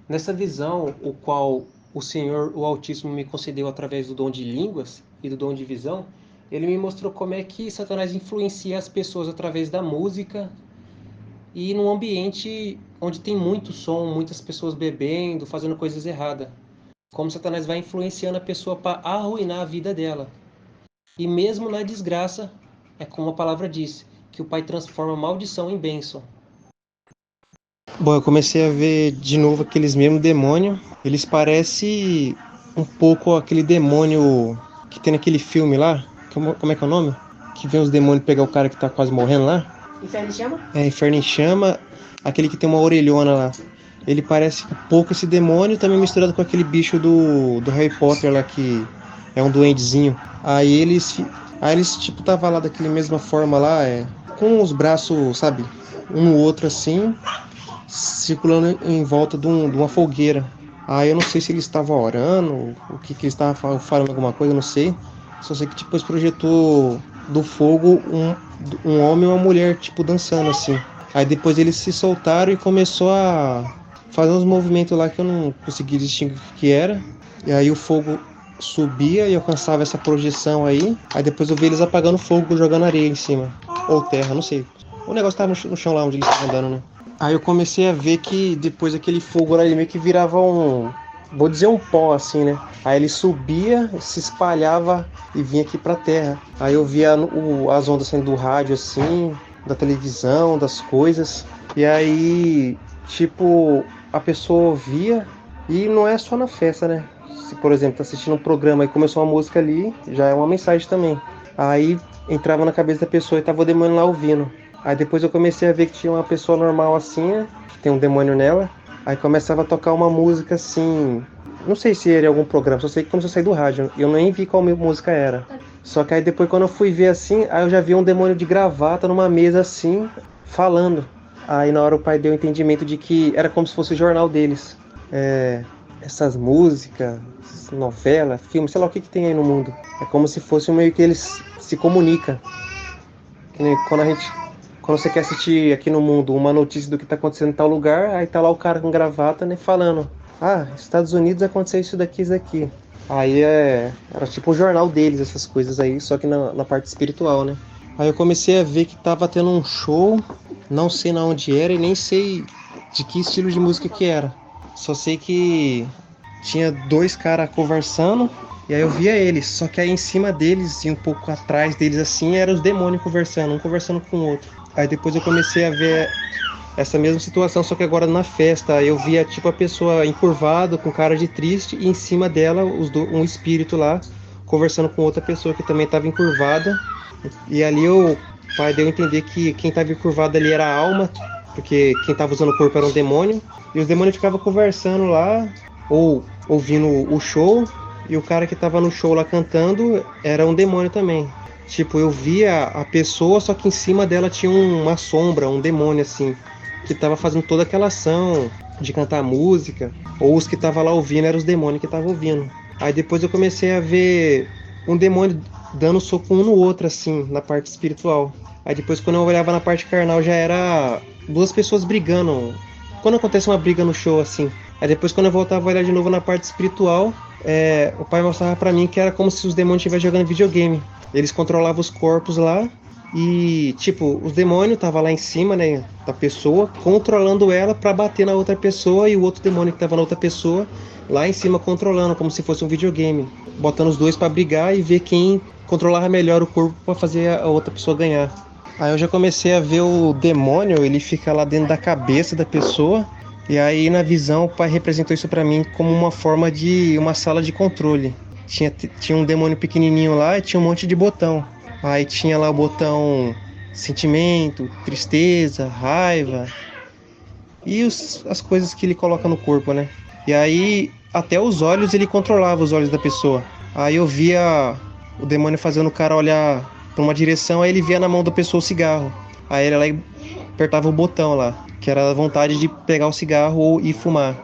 Nessa visão, o qual o Senhor, o Altíssimo, me concedeu através do dom de línguas e do dom de visão, ele me mostrou como é que Satanás influencia as pessoas através da música e num ambiente onde tem muito som, muitas pessoas bebendo, fazendo coisas erradas. Como Satanás vai influenciando a pessoa para arruinar a vida dela. E mesmo na desgraça, é como a palavra diz, que o Pai transforma maldição em bênção. Bom, eu comecei a ver de novo aqueles mesmos demônios. Eles parecem um pouco aquele demônio que tem naquele filme lá. Como é que é o nome? Que vem os demônios pegar o cara que tá quase morrendo lá. Inferno em Chama? É, Inferno em Chama. Aquele que tem uma orelhona lá. Ele parece um pouco esse demônio, também misturado com aquele bicho do Harry Potter lá, que é um duendezinho. Aí eles tipo, tava lá daquela mesma forma lá, com os braços, sabe, um no outro assim, circulando em volta de uma fogueira. Aí eu não sei se eles estavam orando, o que eles estavam falando, alguma coisa, eu não sei. Só sei que depois projetou do fogo um homem e uma mulher, tipo, dançando assim. Aí depois eles se soltaram e começou a fazer uns movimentos lá que eu não consegui distinguir o que era. E aí o fogo subia e alcançava essa projeção aí. Aí depois eu vi eles apagando fogo, jogando areia em cima. Ou terra, não sei. O negócio tava no chão lá onde eles estavam andando, né? Aí eu comecei a ver que depois aquele fogo lá, ele meio que virava vou dizer um pó assim, né? Aí ele subia, se espalhava e vinha aqui pra terra. Aí eu via as ondas saindo do rádio assim, da televisão, das coisas. E aí, tipo, a pessoa ouvia, e não é só na festa, né? Se, por exemplo, tá assistindo um programa e começou uma música ali, já é uma mensagem também. Aí entrava na cabeça da pessoa e tava o demônio lá ouvindo. Aí depois eu comecei a ver que tinha uma pessoa normal assim, né? Que tem um demônio nela. Aí começava a tocar uma música assim. Não sei se era algum programa, só sei que começou a sair do rádio. Eu nem vi qual música era. Só que aí depois, quando eu fui ver assim, aí eu já vi um demônio de gravata numa mesa assim, falando. Aí na hora o pai deu o entendimento de que era como se fosse o jornal deles. Essas músicas, novela, filme, sei lá o que tem aí no mundo. É como se fosse meio que eles se comunicam. Que nem quando você quer assistir aqui no mundo uma notícia do que está acontecendo em tal lugar, aí tá lá o cara com gravata, né, falando: ah, Estados Unidos aconteceu isso daqui, isso daqui. Aí era tipo um jornal deles, essas coisas aí, só que na parte espiritual, né. Aí eu comecei a ver que tava tendo um show, não sei na onde era e nem sei de que estilo de música que era. Só sei que tinha dois caras conversando, e aí eu via eles, só que aí em cima deles e um pouco atrás deles assim, eram os demônios conversando, um conversando com o outro. Aí depois eu comecei a ver essa mesma situação, só que agora na festa. Eu via tipo a pessoa encurvada, com cara de triste, e em cima dela um espírito lá, conversando com outra pessoa que também estava encurvada. E ali o pai deu a entender que quem estava encurvado ali era a alma, porque quem estava usando o corpo era um demônio. E os demônios ficavam conversando lá, ou ouvindo o show, e o cara que estava no show lá cantando era um demônio também. Tipo, eu via a pessoa, só que em cima dela tinha uma sombra, um demônio assim, que tava fazendo toda aquela ação de cantar música, ou os que tava lá ouvindo eram os demônios que estavam ouvindo. Aí depois eu comecei a ver um demônio dando soco um no outro, assim, na parte espiritual. Aí depois, quando eu olhava na parte carnal, já era duas pessoas brigando. Quando acontece uma briga no show, assim. Aí depois, quando eu voltava a olhar de novo na parte espiritual, o pai mostrava pra mim que era como se os demônios estivessem jogando videogame. Eles controlavam os corpos lá e, tipo, os demônios estavam lá em cima, né, da pessoa, controlando ela pra bater na outra pessoa, e o outro demônio que tava na outra pessoa lá em cima controlando, como se fosse um videogame, botando os dois pra brigar e ver quem controlava melhor o corpo pra fazer a outra pessoa ganhar. Aí eu já comecei a ver o demônio, ele fica lá dentro da cabeça da pessoa, e aí na visão o pai representou isso pra mim como uma forma de uma sala de controle. Tinha um demônio pequenininho lá e tinha um monte de botão. Aí tinha lá o botão sentimento, tristeza, raiva e as coisas que ele coloca no corpo, né? E aí até os olhos ele controlava os olhos da pessoa. Aí eu via o demônio fazendo o cara olhar pra uma direção, aí ele via na mão da pessoa o cigarro. Aí ele lá apertava o botão lá, que era a vontade de pegar o cigarro e fumar.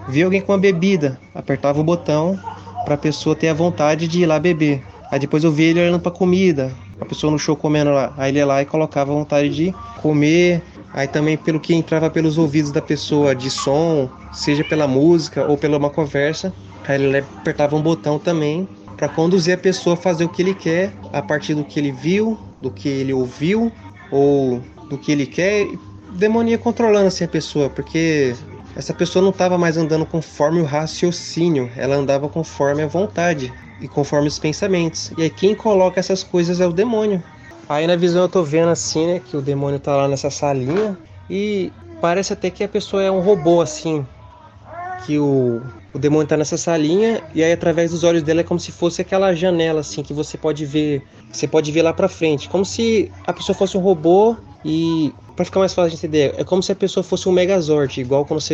Via alguém com uma bebida, apertava o botão pra pessoa ter a vontade de ir lá beber. Aí depois eu vi ele olhando pra comida, a pessoa no show comendo lá. Aí ele ia lá e colocava a vontade de comer Aí também pelo que entrava pelos ouvidos da pessoa de som, seja pela música ou pela uma conversa, aí ele apertava um botão também para conduzir a pessoa a fazer o que ele quer a partir do que ele viu, do que ele ouviu ou do que ele quer. O demônio ia controlando assim a pessoa, porque essa pessoa não estava mais andando conforme o raciocínio, ela andava conforme a vontade e conforme os pensamentos. E aí quem coloca essas coisas é o demônio. Aí na visão eu tô vendo assim, né, que o demônio tá lá nessa salinha e parece até que a pessoa é um robô assim, que o demônio tá nessa salinha e aí através dos olhos dela é como se fosse aquela janela assim que você pode ver lá pra frente, como se a pessoa fosse um robô. E pra ficar mais fácil de entender, é como se a pessoa fosse um Megazord, igual quando você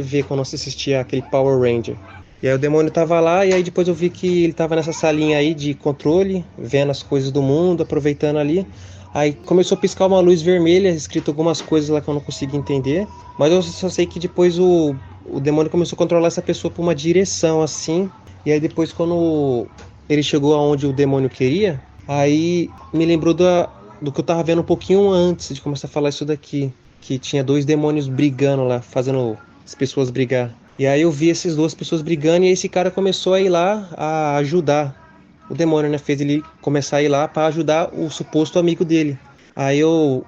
assistia aquele Power Ranger. E aí o demônio tava lá, e aí depois eu vi que ele tava nessa salinha aí de controle, vendo as coisas do mundo, aproveitando ali. Aí começou a piscar uma luz vermelha, escrito algumas coisas lá que eu não consegui entender. Mas eu só sei que depois o demônio começou a controlar essa pessoa por uma direção assim. E aí depois quando ele chegou aonde o demônio queria, aí me lembrou do que eu tava vendo um pouquinho antes de começar a falar isso daqui. Que tinha dois demônios brigando lá, fazendo as pessoas brigar. E aí eu vi essas duas pessoas brigando e esse cara começou a ir lá a ajudar. O demônio, né, fez ele começar a ir lá para ajudar o suposto amigo dele. Aí eu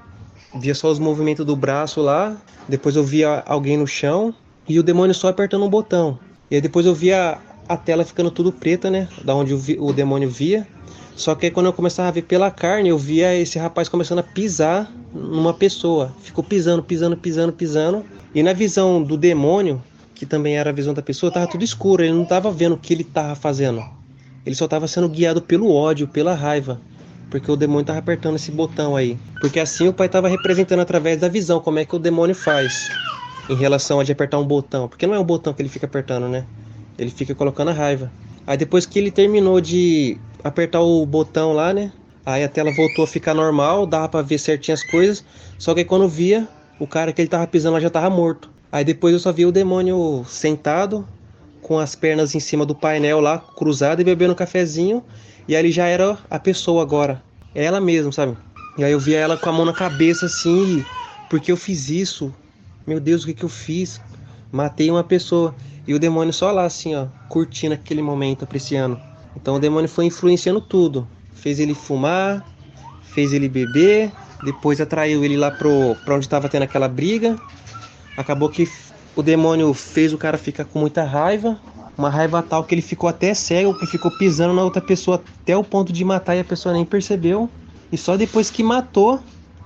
via só os movimentos do braço lá, depois eu via alguém no chão e o demônio só apertando um botão. E aí depois eu via a tela ficando tudo preta, né, da onde o demônio via. Só que aí quando eu começava a ver pela carne, eu via esse rapaz começando a pisar numa pessoa. Ficou pisando, pisando, pisando, pisando. E na visão do demônio, que também era a visão da pessoa, tava tudo escuro. Ele não tava vendo o que ele tava fazendo. Ele só tava sendo guiado pelo ódio, pela raiva. Porque o demônio tava apertando esse botão aí. Porque assim o pai tava representando através da visão como é que o demônio faz em relação a de apertar um botão. Porque não é um botão que ele fica apertando, né? Ele fica colocando a raiva. Aí depois que ele terminou de apertar o botão lá, né? Aí a tela voltou a ficar normal, dava pra ver certinho as coisas. Só que aí quando via, o cara que ele tava pisando lá já tava morto. Aí depois eu só vi o demônio sentado, com as pernas em cima do painel lá, cruzado e bebendo um cafezinho. E aí ele já era a pessoa agora. É ela mesmo, sabe? E aí eu via ela com a mão na cabeça assim, porque eu fiz isso? Meu Deus, o que que eu fiz? Matei uma pessoa. E o demônio só lá assim, ó, curtindo aquele momento, apreciando. Então o demônio foi influenciando tudo. Fez ele fumar, fez ele beber, depois atraiu ele lá pra onde tava tendo aquela briga. Acabou que o demônio fez o cara ficar com muita raiva. Uma raiva tal que ele ficou até cego, que ficou pisando na outra pessoa até o ponto de matar e a pessoa nem percebeu. E só depois que matou,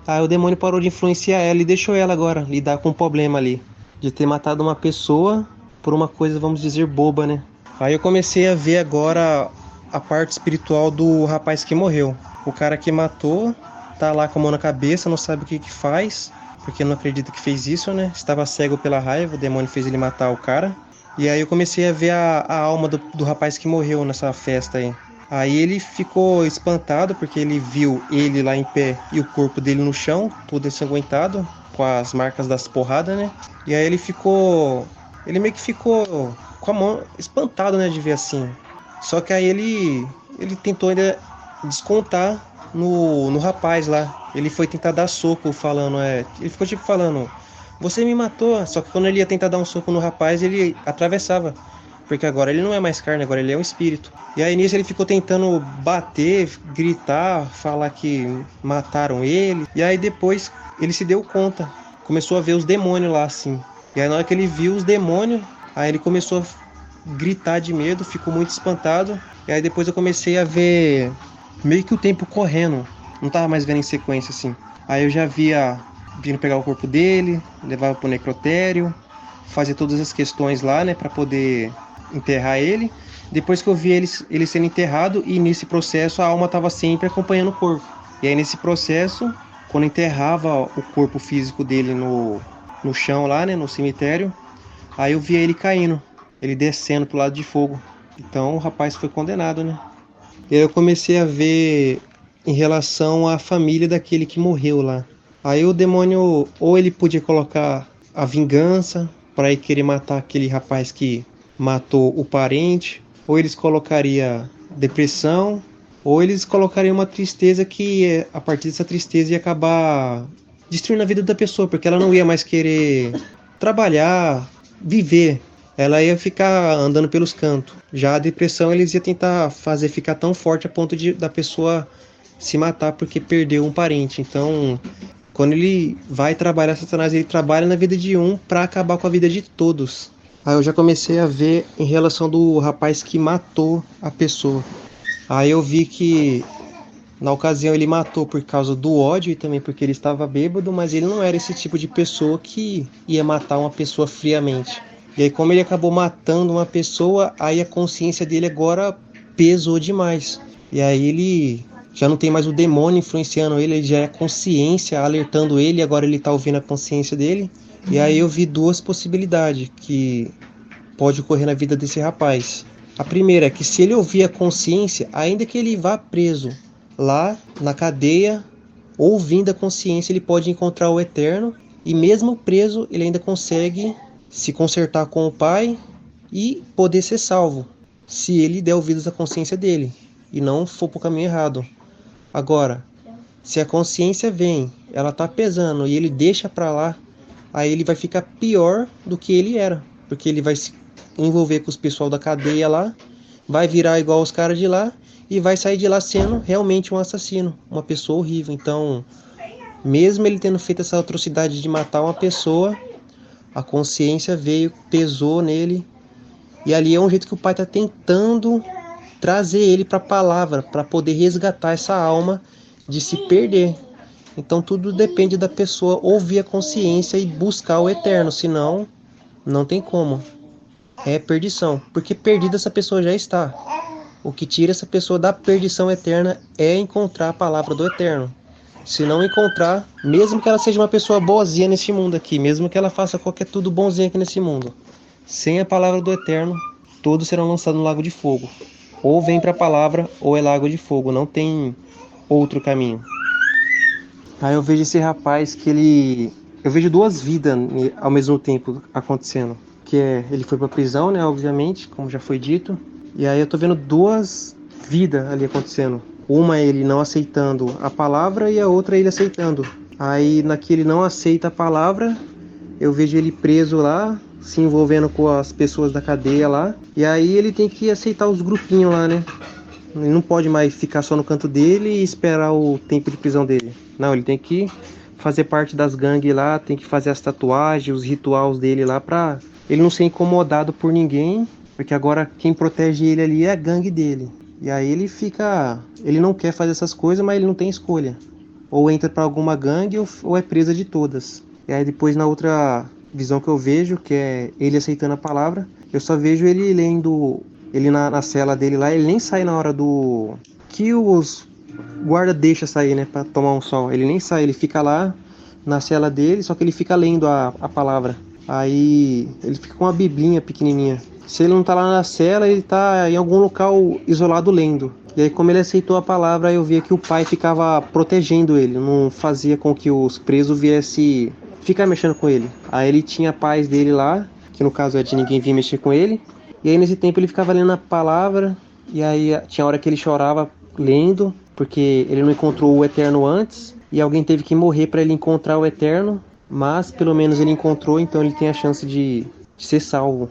aí o demônio parou de influenciar ela e deixou ela agora lidar com o problema ali. De ter matado uma pessoa por uma coisa, vamos dizer, boba, né? Aí eu comecei a ver agora a parte espiritual do rapaz que morreu. O cara que matou tá lá com a mão na cabeça, não sabe o que que faz, porque não acredita que fez isso, né? Estava cego pela raiva, o demônio fez ele matar o cara. E aí eu comecei a ver a alma do rapaz que morreu nessa festa aí. Aí ele ficou espantado porque ele viu ele lá em pé e o corpo dele no chão, todo ensanguentado, com as marcas das porradas, né? E aí ele meio que ficou com a mão espantado, né, de ver assim. Só que aí ele tentou ainda descontar no rapaz lá. Ele foi tentar dar soco, falando, ele ficou tipo falando, você me matou. Só que quando ele ia tentar dar um soco no rapaz, ele atravessava. Porque agora ele não é mais carne, agora ele é um espírito. E aí nisso ele ficou tentando bater, gritar, falar que mataram ele. E aí depois ele se deu conta. Começou a ver os demônios lá assim. E aí na hora que ele viu os demônios, aí ele começou a gritar de medo, ficou muito espantado. E aí depois eu comecei a ver meio que o tempo correndo. Não tava mais vendo em sequência assim. Aí eu já via vindo pegar o corpo dele, levava pro necrotério, fazer todas as questões lá, né, para poder enterrar ele. Depois que eu vi ele sendo enterrado, e nesse processo a alma estava sempre acompanhando o corpo. E aí nesse processo, quando enterrava o corpo físico dele no chão lá, né, no cemitério, aí eu via ele caindo, ele descendo pro lado de fogo. Então o rapaz foi condenado, né? E aí eu comecei a ver em relação à família daquele que morreu lá. Aí o demônio, ou ele podia colocar a vingança para ir querer matar aquele rapaz que matou o parente, ou eles colocariam depressão, ou eles colocariam uma tristeza que a partir dessa tristeza ia acabar destruindo a vida da pessoa, porque ela não ia mais querer trabalhar, viver. Ela ia ficar andando pelos cantos. Já a depressão eles iam tentar fazer ficar tão forte a ponto da pessoa se matar porque perdeu um parente. Então, quando ele vai trabalhar, Satanás, ele trabalha na vida de um para acabar com a vida de todos. Aí eu já comecei a ver em relação do rapaz que matou a pessoa. Aí eu vi que na ocasião ele matou por causa do ódio e também porque ele estava bêbado, mas ele não era esse tipo de pessoa que ia matar uma pessoa friamente. E aí como ele acabou matando uma pessoa, aí a consciência dele agora pesou demais. E aí ele já não tem mais o demônio influenciando ele já é a consciência alertando ele, agora ele está ouvindo a consciência dele. E aí eu vi duas possibilidades que pode ocorrer na vida desse rapaz. A primeira é que se ele ouvir a consciência, ainda que ele vá preso lá na cadeia, ouvindo a consciência, ele pode encontrar o eterno e mesmo preso, ele ainda consegue se consertar com o Pai e poder ser salvo, se ele der ouvidos à consciência dele e não for para o caminho errado. Agora, se a consciência vem, ela está pesando e ele deixa para lá, aí ele vai ficar pior do que ele era, porque ele vai se envolver com os pessoal da cadeia lá, vai virar igual os caras de lá e vai sair de lá sendo realmente um assassino, uma pessoa horrível. Então, mesmo ele tendo feito essa atrocidade de matar uma pessoa, a consciência veio, pesou nele, e ali é um jeito que o pai está tentando trazer ele para a palavra, para poder resgatar essa alma de se perder. Então tudo depende da pessoa ouvir a consciência e buscar o eterno, senão não tem como. É perdição, porque perdida essa pessoa já está. O que tira essa pessoa da perdição eterna é encontrar a palavra do eterno. Se não encontrar, mesmo que ela seja uma pessoa boazinha nesse mundo aqui, mesmo que ela faça qualquer tudo bonzinho aqui nesse mundo, sem a palavra do eterno, todos serão lançados no lago de fogo. Ou vem para a palavra, ou é lago de fogo, não tem outro caminho. Aí eu vejo esse rapaz que ele... Eu vejo duas vidas ao mesmo tempo acontecendo. Que é, ele foi pra prisão, né, obviamente, como já foi dito. E aí eu tô vendo duas vidas ali acontecendo. Uma ele não aceitando a palavra e a outra ele aceitando. Aí naquele não aceita a palavra, eu vejo ele preso lá, se envolvendo com as pessoas da cadeia lá. E aí ele tem que aceitar os grupinhos lá, né? Ele não pode mais ficar só no canto dele e esperar o tempo de prisão dele. Não, ele tem que fazer parte das gangues lá, tem que fazer as tatuagens, os rituais dele lá pra ele não ser incomodado por ninguém, porque agora quem protege ele ali é a gangue dele. E aí ele fica... Ele não quer fazer essas coisas, mas ele não tem escolha. Ou entra pra alguma gangue ou é presa de todas. E aí depois na outra visão que eu vejo, que é ele aceitando a palavra, eu só vejo ele lendo... Ele na cela dele lá, ele nem sai na hora do... que os guarda deixa sair, né, pra tomar um sol. Ele nem sai, ele fica lá na cela dele, só que ele fica lendo a palavra. Aí ele fica com uma biblinha pequenininha. Se ele não tá lá na cela, ele tá em algum local isolado lendo. E aí como ele aceitou a palavra, eu via que o pai ficava protegendo ele, não fazia com que os presos viessem ficar mexendo com ele. Aí ele tinha a paz dele lá, que no caso é de ninguém vir mexer com ele. E aí nesse tempo ele ficava lendo a palavra, e aí tinha hora que ele chorava lendo, porque ele não encontrou o eterno antes, e alguém teve que morrer para ele encontrar o eterno, mas pelo menos ele encontrou, então ele tem a chance de ser salvo.